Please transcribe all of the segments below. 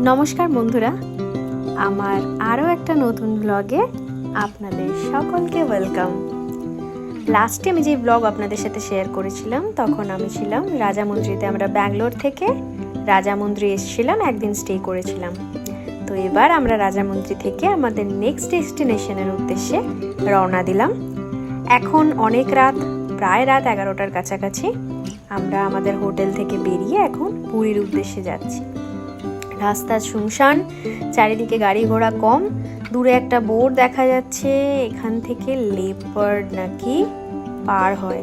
নমস্কার বন্ধুরা, আমার আরও একটা নতুন ব্লগে আপনাদের সকলকে ওয়েলকাম। লাস্টে আমি যে ব্লগ আপনাদের সাথে শেয়ার করেছিলাম তখন আমি ছিলাম রাজামুন্দ্রিতে। আমরা ব্যাঙ্গালোর থেকে রাজামুন্দ্রি এসেছিলাম, একদিন স্টে করেছিলাম। তো এবার আমরা রাজামুন্দ্রি থেকে আমাদের নেক্সট ডেস্টিনেশনের উদ্দেশ্যে রওনা দিলাম। এখন অনেক রাত, প্রায় রাত 11টার কাছাকাছি। আমরা আমাদের হোটেল থেকে বেরিয়ে এখন পুরীর উদ্দেশ্যে যাচ্ছি। রাস্তা শুনশান, চারিদিকে গাড়ি ঘোড়া কম। দূরে একটা বোর্ড দেখা যাচ্ছে, এখান থেকে লেপার্ড নাকি পার হয়,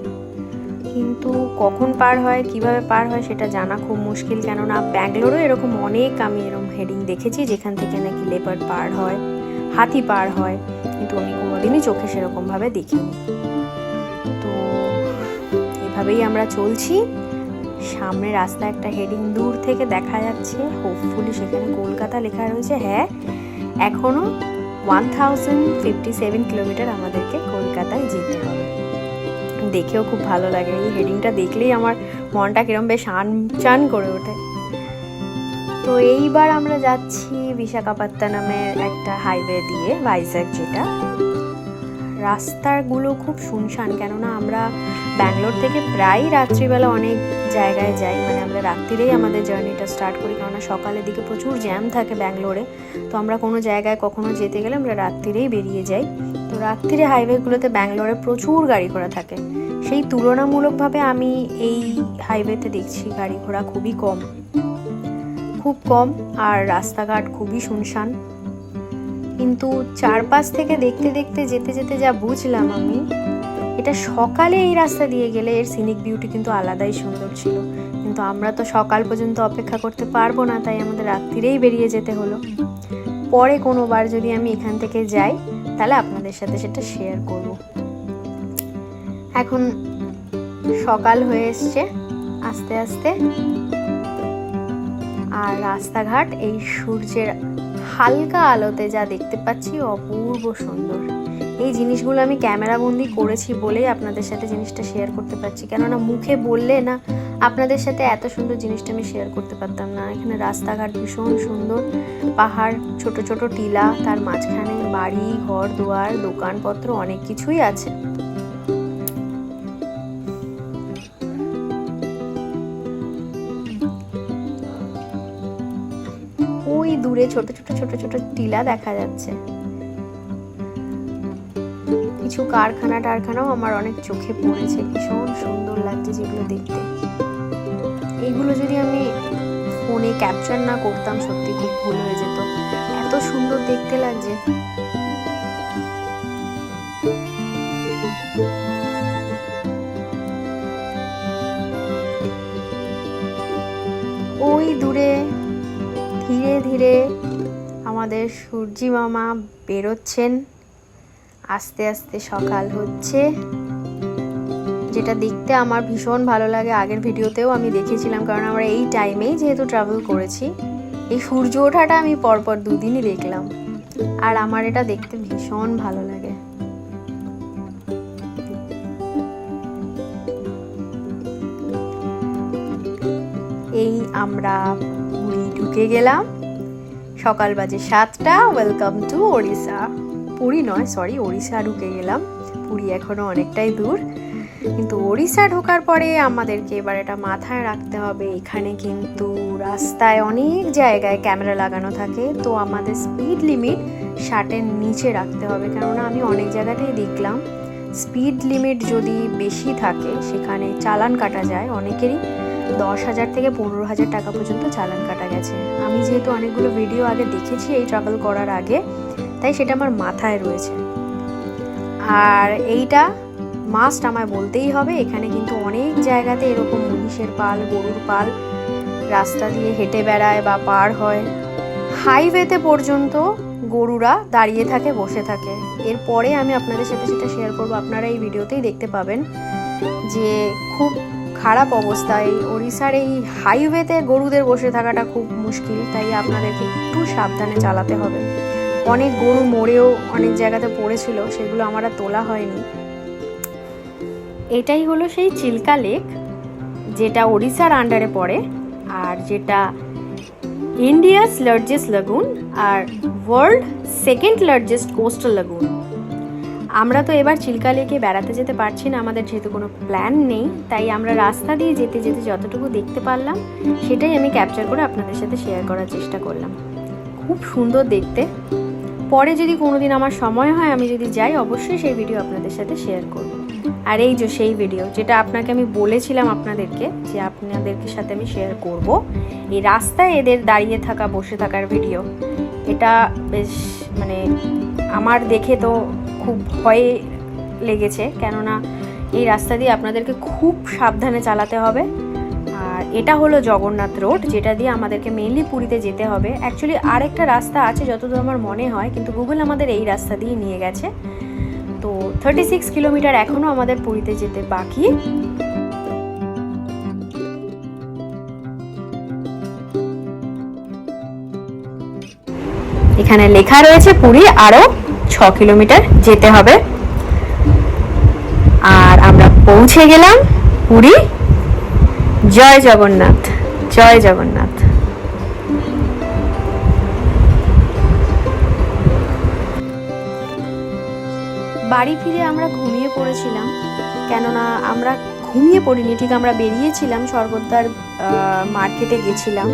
কিন্তু কখন পার হয়, কিভাবে পার হয় সেটা জানা খুব মুশকিল। কেননা ব্যাঙ্গালোরও এরকম অনেক আমি এরকম হেডিং দেখেছি যেখান থেকে নাকি লেপার্ড পার হয়, হাতি পার হয়, কিন্তু আমি কোনোদিনই চোখে সেরকমভাবে দেখিনি। তো এভাবেই আমরা চলছি। সামনে রাস্তা একটা হেডিং দূর থেকে দেখা যাচ্ছে, হোপফুলি সেখানে কলকাতা লেখা রয়েছে। হ্যাঁ, এখনো 1057 কিলোমিটার আমাদেরকে কলকাতায় যেতে হবে। দেখেও খুব ভালো লাগে, এই হেডিংটা দেখলেই আমার মনটা কিরম বেশ চান করে ওঠে। তো এইবার আমরা যাচ্ছি বিশাখাপত্তনমের একটা হাইওয়ে দিয়ে, ভাইজ্যাক যেটা। রাস্তাগুলো খুব শুনশান, কেননা আমরা ব্যাঙ্গালোর থেকে প্রায় রাত্রিবেলা অনেক জায়গায় যাই, মানে আমরা রাত্রিরেই আমাদের জার্নিটা স্টার্ট করি, কেননা সকালের দিকে প্রচুর জ্যাম থাকে ব্যাঙ্গালোরে। তো আমরা কোনো জায়গায় কখনো যেতে গেলে আমরা রাত্রিরেই বেরিয়ে যাই। তো রাত্রিরে হাইওয়েগুলোতে ব্যাঙ্গালোরে প্রচুর গাড়ি ঘোড়া থাকে, সেই তুলনামূলকভাবে আমি এই হাইওয়েতে দেখছি গাড়ি ঘোড়া খুবই কম, খুব কম, আর রাস্তাঘাট খুবই শুনশান। কিন্তু চারপাশ থেকে দেখতে দেখতে যেতে যেতে যা বুঝলাম আমি, এটা সকালে এই রাস্তা দিয়ে গেলে এর সিনিক বিউটি কিন্তু আলাদাই সুন্দর ছিল। কিন্তু আমরা তো সকাল পর্যন্ত অপেক্ষা করতে পারবো না, তাই আমাদের রাত্রিরেই বেরিয়ে যেতে হলো। পরে কোনোবার যদি আমি এখান থেকে যাই তাহলে আপনাদের সাথে সেটা শেয়ার করব। এখন সকাল হয়ে এসছে আস্তে আস্তে, আর রাস্তাঘাট এই সূর্যের হালকা আলোতে যা দেখতে পাচ্ছি অপূর্ব সুন্দর। এই জিনিসগুলো আমি ক্যামেরা বন্দি করেছি বলেই আপনাদের সাথে জিনিসটা শেয়ার করতে পারছি, কেননা মুখে বললে না আপনাদের সাথে এত সুন্দর জিনিসটা আমি শেয়ার করতে পারতাম না। এখানে রাস্তাঘাট ভীষণ সুন্দর, পাহাড়, ছোট ছোট টিলা, তার মাঝখানে বাড়ি ঘর দুয়ার, দোকানপত্র, অনেক কিছুই আছে। ওই দূরে ছোট ছোট ছোট ছোট টিলা দেখা যাচ্ছে। কিছু কারখানা টারখানাও আমার অনেক চোখে পড়েছে, ভীষণ সুন্দর লাগছে যেগুলো দেখতে। এইগুলো যদি আমি ফোনে ক্যাপচার না করতাম সত্যি খুব ভুল হয়ে যেত, এত সুন্দর দেখতে লাগছে। ওই দূরে ধীরে ধীরে আমাদের সূর্যি মামা বেরোচ্ছেন, আস্তে আস্তে সকাল হচ্ছে, যেটা দেখতে আমার ভীষণ ভালো লাগে। আগের ভিডিওতেও আমি দেখেছিলাম, কারণ আমরা এই টাইমেই যেহেতু ট্রাভেল করেছি, এই সূর্য ওঠাটা আমি পরপর দুদিনই দেখলাম, আর আমার এটা দেখতে ভীষণ ভালো লাগে। এই আমরা পুরী ঢুকে গেলাম, সকাল বাজে 7টা। Welcome to Odisha. পুরী নয়, সরি, ওড়িশা ঢুকে গেলাম। পুরী এখনো অনেকটাই দূর, কিন্তু ওড়িশা ঢোকার পরে আমাদেরকে এবার এটা মাথায় রাখতে হবে, এখানে কিন্তু রাস্তায় অনেক জায়গায় ক্যামেরা লাগানো থাকে। তো আমাদের স্পিড লিমিট 60-এর নিচে রাখতে হবে, কেননা আমি অনেক জায়গাতেই দেখলাম স্পিড লিমিট যদি বেশি থাকে সেখানে চালান কাটা যায়। অনেকেরই 10,000 থেকে 15,000 টাকা পর্যন্ত চালান কাটা গেছে। আমি যেহেতু অনেকগুলো ভিডিও আগে দেখেছি এই ট্রাভেল করার আগে, তাই সেটা আমার মাথায় রয়েছে। আর এইটা মাস্ট আমায় বলতেই হবে, এখানে কিন্তু অনেক জায়গাতে এরকম মহিষের পাল, গরুর পাল রাস্তা দিয়ে হেঁটে বেড়ায় বা পার হয়। হাইওয়েতে পর্যন্ত গরুরা দাঁড়িয়ে থাকে, বসে থাকে। এরপরে আমি আপনাদের সাথে সেটা শেয়ার করবো, আপনারা এই ভিডিওতেই দেখতে পাবেন যে খুব খারাপ অবস্থা। এই ওড়িশার এই হাইওয়েতে গরুদের বসে থাকাটা খুব মুশকিল, তাই আপনাদেরকে একটু সাবধানে চালাতে হবে। অনেক গরু মরেও অনেক জায়গাতে পড়েছিল, সেগুলো আমার আর তোলা হয়নি। এটাই হলো সেই চিল্কা লেক, যেটা ওড়িশার আন্ডারে পড়ে, আর যেটা ইন্ডিয়াস লার্জেস্ট লাগুন আর ওয়ার্ল্ড সেকেন্ড লার্জেস্ট কোস্টাল লাগুন। আমরা তো এবার চিল্কা লেকে বেড়াতে যেতে পারছি না, আমাদের যেহেতু কোনো প্ল্যান নেই, তাই আমরা রাস্তা দিয়ে যেতে যেতে যতটুকু দেখতে পারলাম সেটাই আমি ক্যাপচার করে আপনাদের সাথে শেয়ার করার চেষ্টা করলাম। খুব সুন্দর দেখতে। পরে যদি কোনোদিন আমার সময় হয়, আমি যদি যাই, অবশ্যই সেই ভিডিও আপনাদের সাথে শেয়ার করব। আর এই যে সেই ভিডিও যেটা আপনাকে আমি বলেছিলাম আপনাদেরকে যে আপনাদেরকে সাথে আমি শেয়ার করব, এই রাস্তায় এদের দাঁড়িয়ে থাকা বসে থাকার ভিডিও, এটা বেশ মানে আমার দেখে তো খুব ভয়ে লেগেছে, কেননা এই রাস্তা দিয়ে আপনাদেরকে খুব সাবধানে চালাতে হবে। আর এটা হলো জগন্নাথ রোড, যেটা দিয়ে আমাদেরকে মেইনলি পুরীতে যেতে হবে। অ্যাকচুয়ালি আরেকটা রাস্তা আছে যতদূর আমার মনে হয়, কিন্তু গুগল আমাদের এই রাস্তা দিয়ে নিয়ে গেছে। তো 36 কিলোমিটার এখনও আমাদের পুরীতে যেতে বাকি। এখানে লেখা রয়েছে পুরী আরো 6 কিলোমিটার যেতে হবে। আর আমরা পৌঁছে গেলাম পুরী। জয় জগন্নাথ, জয় জগন্নাথ। বাড়ি ফিরে আমরা ঘুমিয়ে পড়েছিলাম, কেননা আমরা ঘুমিয়ে পড়িনি ঠিক, আমরা বেরিয়েছিলাম স্বর্গদ্বার মার্কেটে গেছিলাম।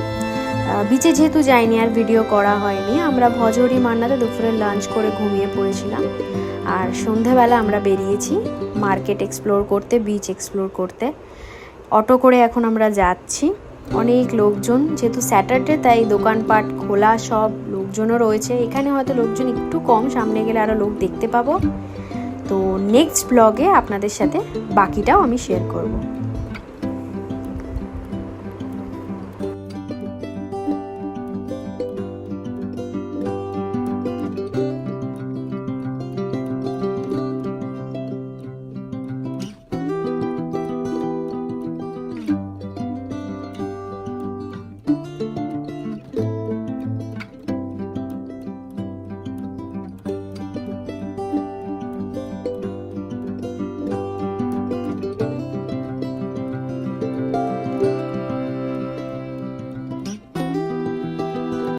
বিচে যেহেতু যাইনি আর ভিডিও করা হয়নি, আমরা ভজহরি মান্নাতে দুপুরে লাঞ্চ করে ঘুমিয়ে পড়েছিলাম। আর সন্ধ্যাবেলা আমরা বেরিয়েছি মার্কেট এক্সপ্লোর করতে, বিচ এক্সপ্লোর করতে। অটো করে এখন আমরা যাচ্ছি। অনেক লোকজন, যেহেতু স্যাটারডে তাই দোকানপাট খোলা, সব লোকজনও রয়েছে। এখানে হয়তো লোকজন একটু কম, সামনে গেলে আরও লোক দেখতে পাবো। তো নেক্সট ব্লগে আপনাদের সাথে বাকিটাও আমি শেয়ার করব।